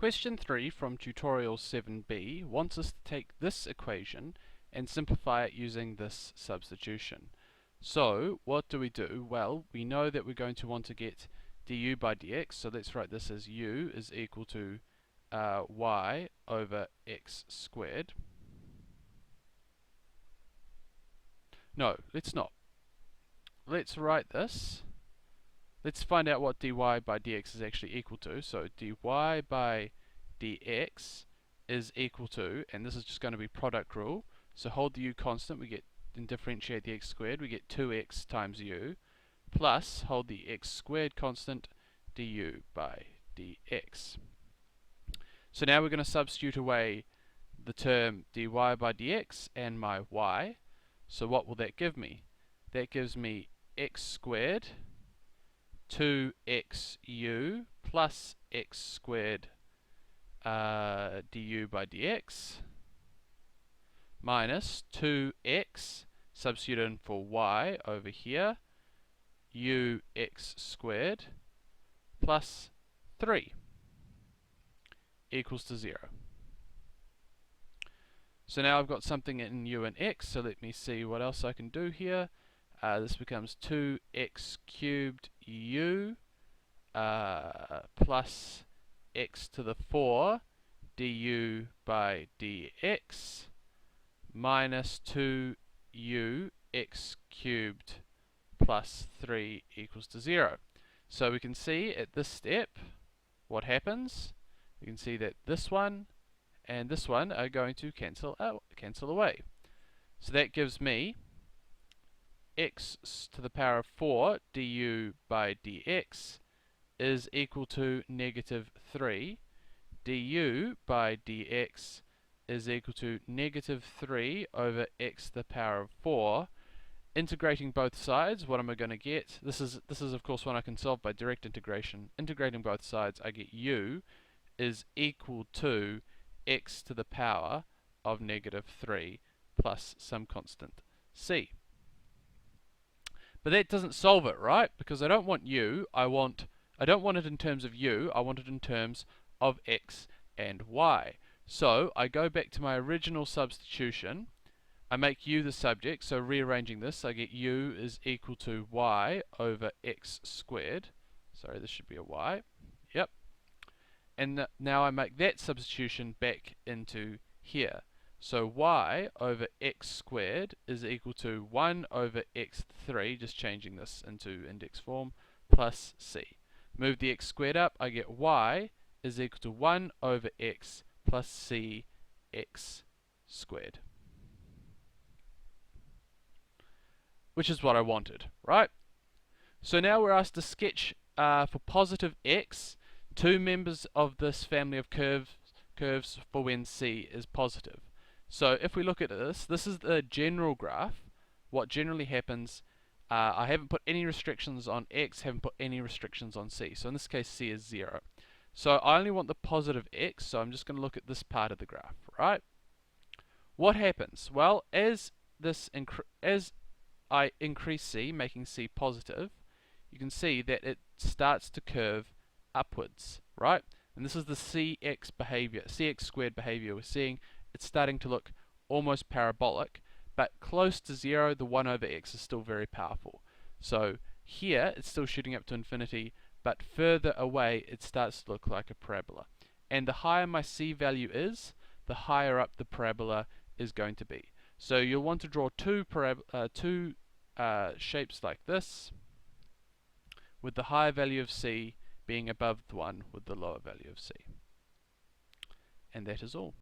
Question 3 from tutorial 7b wants us to take this equation and simplify it using this substitution. So what do? Well, we know that we're going to want to get du by dx, so let's write this as u is equal to y over x squared. No, let's not. Let's write this. Let's find out what dy by dx is actually equal to. So dy by dx is equal to, and this is just going to be product rule, so hold the u constant, we get, and differentiate the x squared, we get 2x times u, plus hold the x squared constant, du by dx. So now we're going to substitute away the term dy by dx and my y. So what will that give me? That gives me x squared 2xu plus x squared du by dx minus 2x, substitute in for y over here, ux squared plus 3 equals to 0. So now I've got something in u and x, so let me see what else I can do here. This becomes 2x cubed u plus x to the 4 du by dx minus 2u x cubed plus 3 equals to 0. So we can see at this step what happens. We can see that this one and this one are going to cancel away. So that gives me x to the power of 4 du by dx is equal to negative 3. Du by dx is equal to negative 3 over x to the power of 4. Integrating both sides, what am I going to get? This is of course one I can solve by direct integration. Integrating both sides, I get u is equal to x to the power of negative 3 plus some constant c. But that doesn't solve it, right? Because I don't want u, I don't want it in terms of u, I want it in terms of x and y. So I go back to my original substitution, I make u the subject, so rearranging this, I get u is equal to y over x squared. Sorry, this should be a y. Yep. And now I make that substitution back into here. So y over x squared is equal to 1 over x3, just changing this into index form, plus c. Move the x squared up, I get y is equal to 1 over x plus c x squared. Which is what I wanted, right? So now we're asked to sketch for positive x, two members of this family of curves for when c is positive. So if we look at this, this is the general graph. What generally happens, I haven't put any restrictions on x, haven't put any restrictions on c. So in this case, c is 0. So I only want the positive x, so I'm just going to look at this part of the graph, right? What happens? Well, as I increase c, making c positive, you can see that it starts to curve upwards, right? And this is the cx behavior, cx squared behavior we're seeing. It's starting to look almost parabolic, but close to 0, the 1 over x is still very powerful. So here it's still shooting up to infinity, but further away it starts to look like a parabola. And the higher my c value is, the higher up the parabola is going to be. So you'll want to draw two shapes like this, with the higher value of c being above the one with the lower value of c. And that is all.